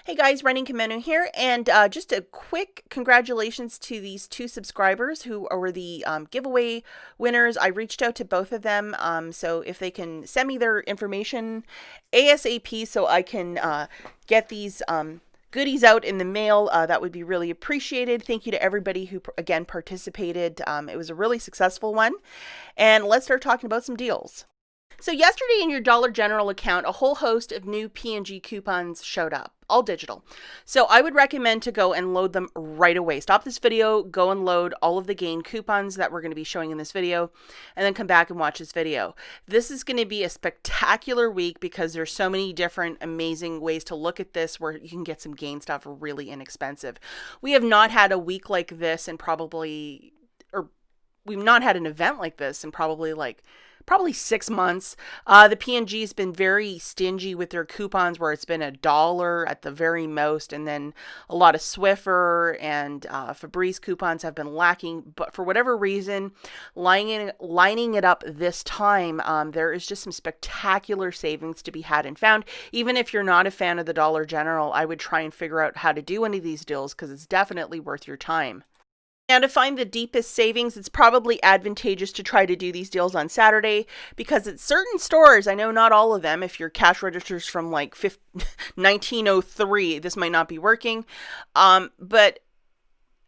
Hey guys, running Kimono here, and just a quick congratulations to these two subscribers who were the giveaway winners. I reached out to both of them, so if they can send me their information ASAP so I can get these goodies out in the mail, that would be really appreciated. Thank you to everybody who, again, participated. It was a really successful one, and let's start talking about some deals. So yesterday in your Dollar General account, a whole host of new P&G coupons showed up, all digital. So I would recommend to go and load them right away. Stop this video, go and load all of the gain coupons that we're going to be showing in this video, and then come back and watch this video. This is going to be a spectacular week because there's so many different amazing ways to look at this where you can get some gain stuff really inexpensive. We have not had a week like this and we've not had an event like this in probably 6 months. The P&G has been very stingy with their coupons where it's been $1 at the very most. And then a lot of Swiffer and Febreze coupons have been lacking. But for whatever reason, lining it up this time, there is just some spectacular savings to be had and found. Even if you're not a fan of the Dollar General, I would try and figure out how to do any of these deals because it's definitely worth your time. Now, to find the deepest savings, it's probably advantageous to try to do these deals on Saturday because at certain stores, I know not all of them, if your cash register's from 1903, this might not be working. But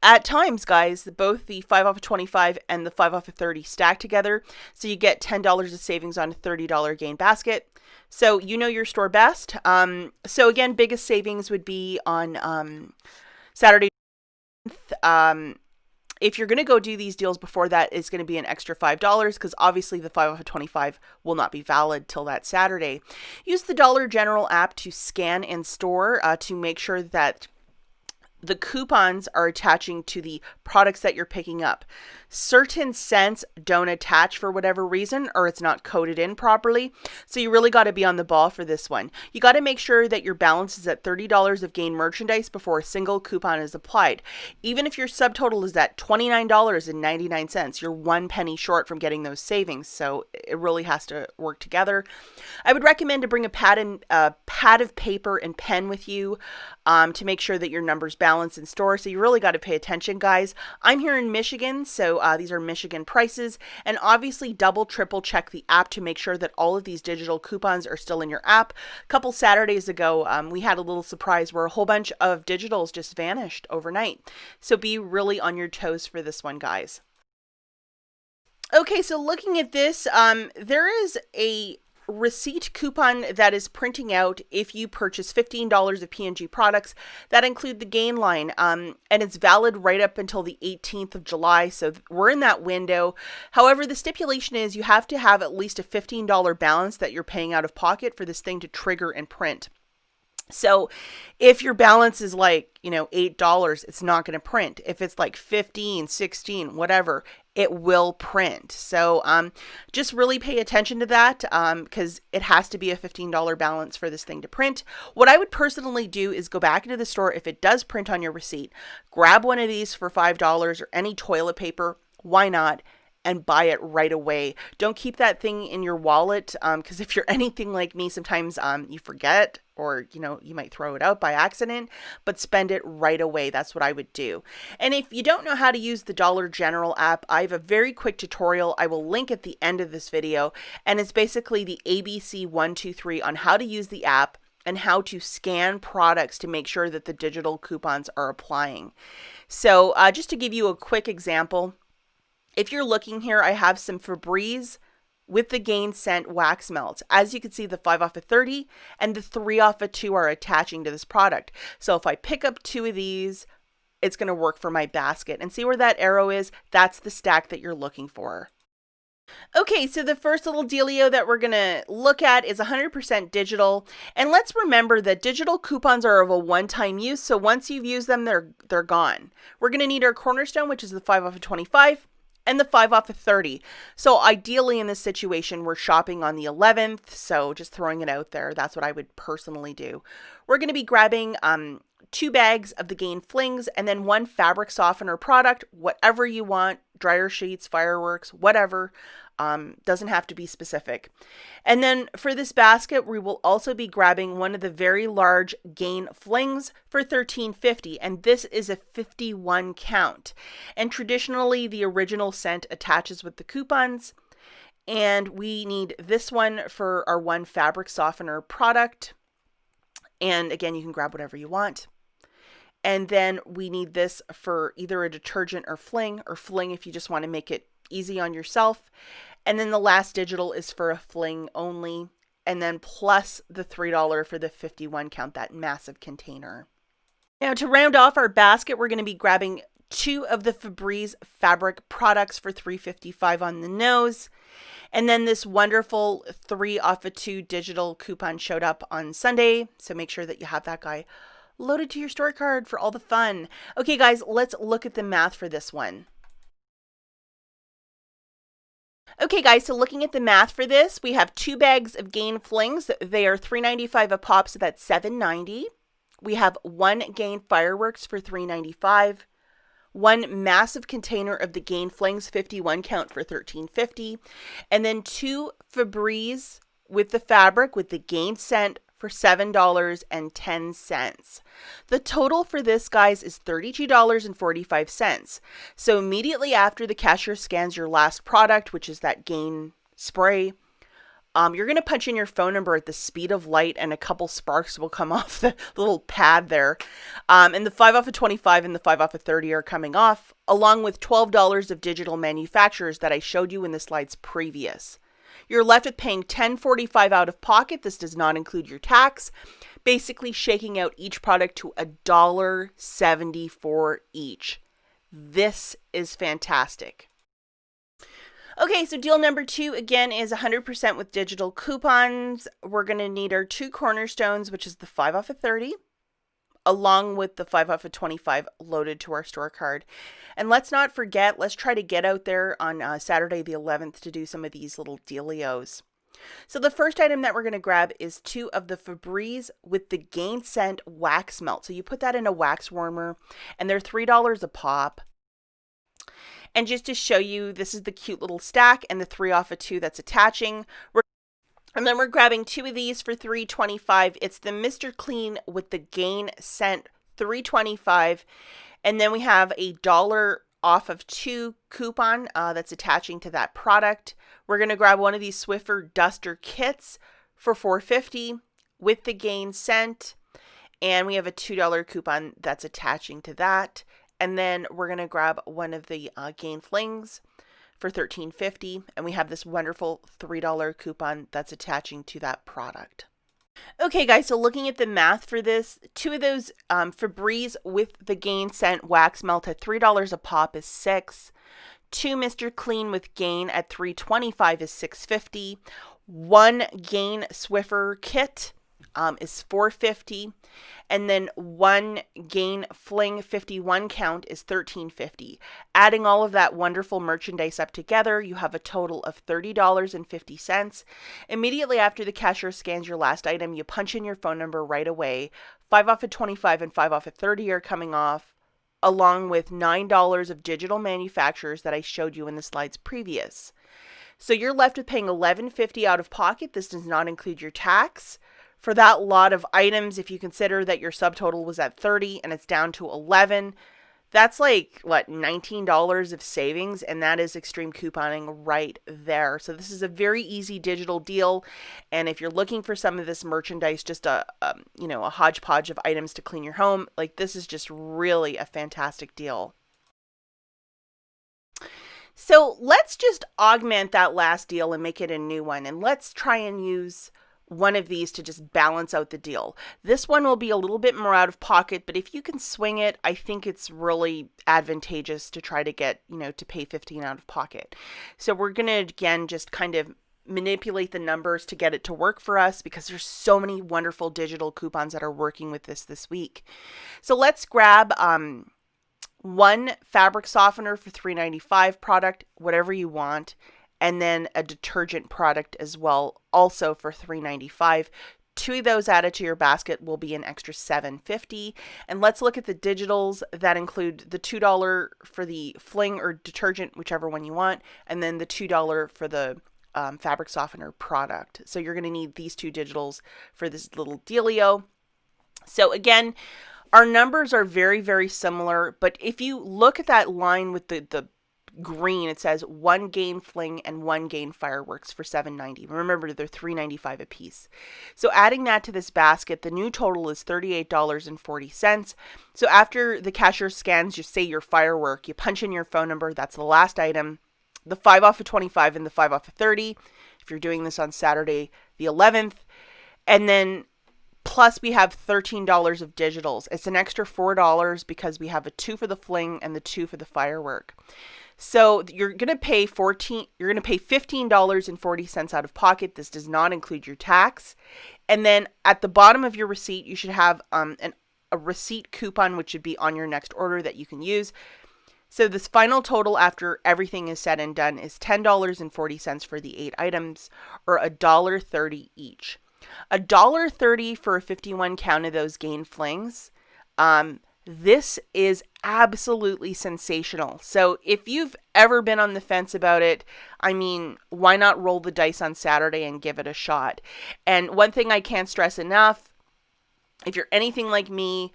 at times, guys, both the 5 off of 25 and the 5 off of 30 stack together. So you get $10 of savings on a $30 gain basket. So you know your store best. So again, biggest savings would be on Saturday. If you're going to go do these deals before that, it's going to be an extra $5 because obviously the 5 off of 25 will not be valid till that Saturday. Use the Dollar General app to scan and store to make sure that the coupons are attaching to the products that you're picking up. Certain scents don't attach for whatever reason, or it's not coded in properly. So you really got to be on the ball for this one. You got to make sure that your balance is at $30 of gain merchandise before a single coupon is applied. Even if your subtotal is at $29.99, you're 1 penny short from getting those savings. So it really has to work together. I would recommend to bring a pad of paper and pen with you to make sure that your numbers balance in store. So you really got to pay attention, guys. I'm here in Michigan, so these are Michigan prices, and obviously triple check the app to make sure that all of these digital coupons are still in your app. A couple Saturdays ago, we had a little surprise where a whole bunch of digitals just vanished overnight. So be really on your toes for this one, guys. Okay, so looking at this, there is a receipt coupon that is printing out if you purchase $15 of P&G products that include the gain line, and it's valid right up until the 18th of July, so we're in that window. However, the stipulation is you have to have at least a $15 balance that you're paying out of pocket for this thing to trigger and print. So if your balance is $8, it's not going to print. If it's like 15, 16, whatever, it will print. So just really pay attention to that because it has to be a $15 balance for this thing to print. What I would personally do is go back into the store if it does print on your receipt, grab one of these for $5 or any toilet paper, why not? And buy it right away. Don't keep that thing in your wallet because if you're anything like me, sometimes you forget or you might throw it out by accident, but spend it right away. That's what I would do. And if you don't know how to use the Dollar General app, I have a very quick tutorial I will link at the end of this video, and it's basically the ABC 1, 2, 3 on how to use the app and how to scan products to make sure that the digital coupons are applying. So just to give you a quick example, if you're looking here, I have some Febreze with the gain scent wax melts. As you can see, the 5 off of 30 and the 3 off of 2 are attaching to this product. So if I pick up 2 of these, it's going to work for my basket. And see where that arrow is? That's the stack that you're looking for. Okay, so the first little dealio that we're going to look at is 100% digital. And let's remember that digital coupons are of a one-time use. So once you've used them, they're gone. We're going to need our cornerstone, which is the 5 off of 25. And the 5 off of 30. So ideally in this situation, we're shopping on the 11th. So just throwing it out there. That's what I would personally do. We're going to be grabbing 2 bags of the Gain Flings and then 1 fabric softener product, whatever you want, dryer sheets, fireworks, whatever. Doesn't have to be specific. And then for this basket, we will also be grabbing one of the very large Gain flings for $13.50, and this is a 51 count. And traditionally, the original scent attaches with the coupons, and we need this one for our one fabric softener product. And again, you can grab whatever you want. And then we need this for either a detergent or fling if you just want to make it easy on yourself. And then the last digital is for a fling only, and then plus the $3 for the 51 count, that massive container. Now to round off our basket, we're going to be grabbing 2 of the Febreze fabric products for $3.55 on the nose. And then this wonderful 3 off of 2 digital coupon showed up on Sunday, so make sure that you have that guy loaded to your store card for all the fun. Okay guys, let's look at the math for this one. Okay guys, so looking at the math for this, we have 2 bags of Gain flings. They are $3.95 a pop, so that's $7.90. We have 1 Gain fireworks for $3.95. 1 massive container of the Gain flings 51 count for $13.50. And then 2 Febreze with the fabric with the Gain scent for $7.10. The total for this, guys, is $32.45. So immediately after the cashier scans your last product, which is that Gain spray, you're going to punch in your phone number at the speed of light, and a couple sparks will come off the little pad there. And the 5 off of 25 and the 5 off of 30 are coming off, along with $12 of digital manufacturers that I showed you in the slides previous. You're left with paying $10.45 out of pocket. This does not include your tax, basically shaking out each product to $1.74 each. This is fantastic. Okay, so deal number 2 again is 100% with digital coupons. We're going to need our 2 cornerstones, which is the 5 off of 30, along with the 5 off of 25 loaded to our store card. And let's not forget, let's try to get out there on Saturday the 11th to do some of these little dealios. So the first item that we're going to grab is 2 of the Febreze with the Gain scent wax melt. So you put that in a wax warmer, and they're $3 a pop. And just to show you, this is the cute little stack and the 3 off of 2 that's attaching. And then we're grabbing 2 of these for $3.25. It's the Mr. Clean with the Gain scent, $3.25. And then we have a $1 off of 2 coupon that's attaching to that product. We're going to grab one of these Swiffer Duster kits for $4.50 with the Gain scent. And we have a $2 coupon that's attaching to that. And then we're going to grab one of the Gain flings for $13.50. And we have this wonderful $3 coupon that's attaching to that product. Okay guys, so looking at the math for this, 2 of those Febreze with the Gain scent wax melt at $3 a pop is $6. 2 Mr. Clean with Gain at $3.25 is $6.50. 1 Gain Swiffer kit is $4.50. And then 1 Gain Fling 51 count is $13.50. Adding all of that wonderful merchandise up together, you have a total of $30.50. Immediately after the cashier scans your last item, you punch in your phone number right away. 5 off of 25 and 5 off of 30 are coming off, along with $9 of digital manufacturers that I showed you in the slides previous. So you're left with paying $11.50 out of pocket. This does not include your tax. For that lot of items, if you consider that your subtotal was at 30 and it's down to 11, that's like, what, $19 of savings, and that is extreme couponing right there. So this is a very easy digital deal, and if you're looking for some of this merchandise, just a hodgepodge of items to clean your home, like this is just really a fantastic deal. So let's just augment that last deal and make it a new one, and let's try and use one of these to just balance out the deal. This one will be a little bit more out of pocket, but if you can swing it, I think it's really advantageous to try to get, to pay $15 out of pocket. So we're going to, again, just kind of manipulate the numbers to get it to work for us, because there's so many wonderful digital coupons that are working with this week. So let's grab 1 fabric softener for $3.95 product, whatever you want, and then a detergent product as well, also for $3.95. 2 of those added to your basket will be an extra $7.50. And let's look at the digitals that include the $2 for the fling or detergent, whichever one you want, and then the $2 for the fabric softener product. So you're going to need these 2 digitals for this little dealio. So again, our numbers are very, very similar, but if you look at that line with the green, it says 1 gain fling and 1 gain fireworks for $7.90. Remember, they're $3.95 a piece. So adding that to this basket, the new total is $38.40. So after the cashier scans, you say your firework, you punch in your phone number, that's the last item, the 5 off of 25 and the 5 off of 30, if you're doing this on Saturday the 11th, and then plus we have $13 of digitals. It's an extra $4 because we have a 2 for the fling and the 2 for the firework. So you're going to pay $15.40 out of pocket. This does not include your tax. And then at the bottom of your receipt, you should have a receipt coupon, which should be on your next order that you can use. So this final total after everything is said and done is $10.40 for the 8 items, or $1.30 each. $1.30 for a 51 count of those gain flings. This is absolutely sensational. So if you've ever been on the fence about it, I mean, why not roll the dice on Saturday and give it a shot? And one thing I can't stress enough, if you're anything like me,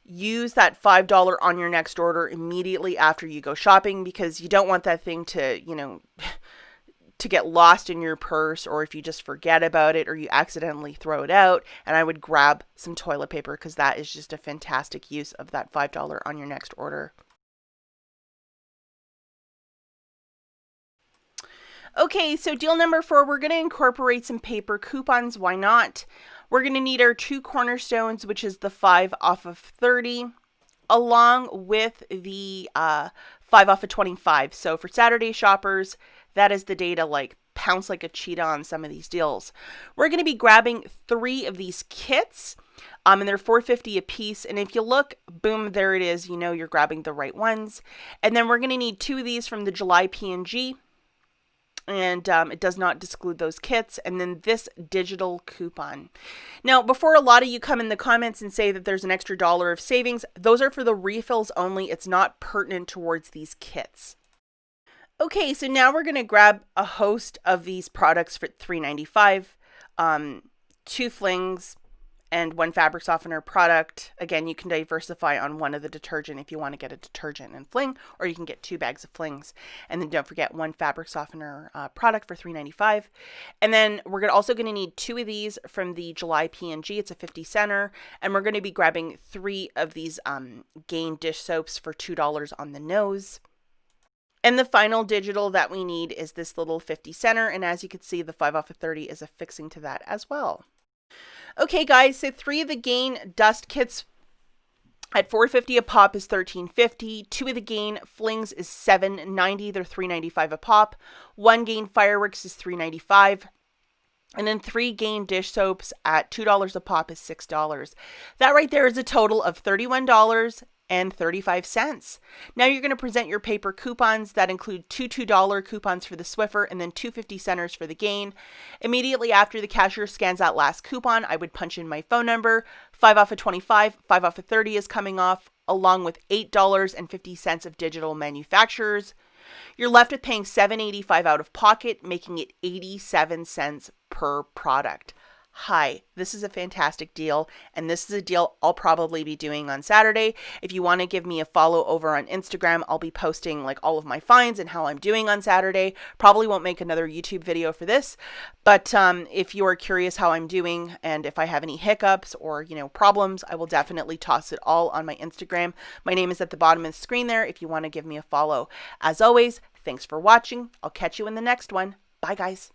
use that $5 on your next order immediately after you go shopping, because you don't want that thing to, to get lost in your purse, or if you just forget about it or you accidentally throw it out. And I would grab some toilet paper, because that is just a fantastic use of that $5 on your next order. Okay, so deal number 4, we're going to incorporate some paper coupons. Why not? We're going to need our 2 cornerstones, which is the 5 off of 30, along with the 5 off of 25. So for Saturday shoppers, that is the day to pounce like a cheetah on some of these deals. We're going to be grabbing 3 of these kits, and they're $4.50 a piece. And if you look, boom, there it is. You're grabbing the right ones. And then we're going to need 2 of these from the July PN&G. And it does not exclude those kits. And then this digital coupon. Now, before a lot of you come in the comments and say that there's an extra $1 of savings, those are for the refills only. It's not pertinent towards these kits. Okay, so now we're going to grab a host of these products for $3.95, 2 flings and 1 fabric softener product. Again, you can diversify on one of the detergent if you want to get a detergent and fling, or you can get 2 bags of flings. And then don't forget 1 fabric softener product for $3.95. And then we're also going to need 2 of these from the July PN&G. It's a 50 center. And we're going to be grabbing 3 of these Gain dish soaps for $2 on the nose. And the final digital that we need is this little 50 center. And as you can see, the 5 off of 30 is affixing to that as well. Okay, guys, so 3 of the Gain dust kits at $4.50 a pop is $13.50. 2 of the Gain flings is $7.90. They're $3.95 a pop. 1 Gain fireworks is $3.95. And then 3 Gain dish soaps at $2 a pop is $6. That right there is a total of $31.35. Now you're going to present your paper coupons that include 2 $2 coupons for the Swiffer and then 2 50 centers for the Gain. Immediately after the cashier scans that last coupon, I would punch in my phone number. 5 off of 25, 5 off of 30 is coming off, along with $8.50 of digital manufacturers. You're left with paying $7.85 out of pocket, making it 87 cents per product. Hi, this is a fantastic deal, and this is a deal I'll probably be doing on Saturday. If you want to give me a follow over on Instagram, I'll be posting all of my finds and how I'm doing on Saturday. Probably won't make another YouTube video for this, but if you are curious how I'm doing and if I have any hiccups or problems, I will definitely toss it all on my Instagram. My name is at the bottom of the screen there if you want to give me a follow. As always, thanks for watching. I'll catch you in the next one. Bye, guys.